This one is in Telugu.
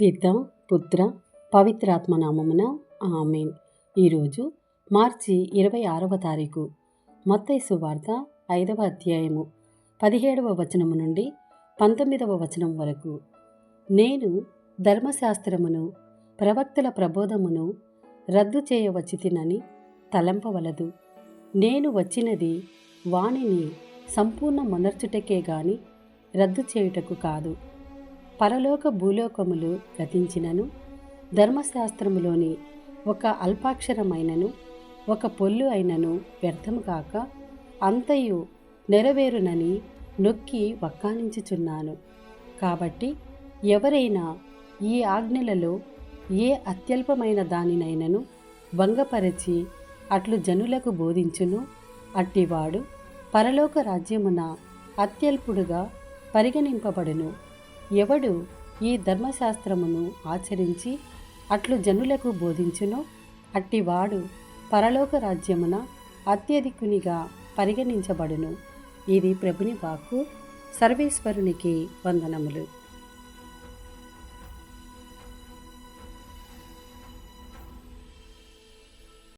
పిత పుత్ర పవిత్రాత్మ నామమున ఆమేన్. ఈరోజు మార్చి 26వ తారీఖు. మత్తయి సువార్త 5వ అధ్యాయము 17వ వచనము నుండి 19వ వచనం వరకు. నేను ధర్మశాస్త్రమును ప్రవక్తల ప్రబోధమును రద్దు చేయవచ్చితినని తలంపవలదు. నేను వచ్చినది వానిని సంపూర్ణ మొనర్చుటకే గాని రద్దు చేయుటకు కాదు. పరలోక భూలోకములు గతించినను ధర్మశాస్త్రములోని ఒక అల్పాక్షరమైనను ఒక పొల్లు అయినను వ్యర్థము కాక అంతయు నెరవేరునని నొక్కి వక్కానించుచున్నాను. కాబట్టి ఎవరైనా ఈ ఆజ్ఞలలో ఏ అత్యల్పమైన దానినైనను భంగపరచి అట్లు జనులకు బోధించును, అట్టివాడు పరలోక రాజ్యమున అత్యల్పుడుగా పరిగణింపబడును. ఎవడు ఈ ధర్మశాస్త్రమును ఆచరించి అట్లు జనులకు బోధించునో అట్టివాడు పరలోక రాజ్యమున అత్యధికునిగా పరిగణించబడును. ఇది ప్రభుని వాక్కు. సర్వేశ్వరునికి వందనములు.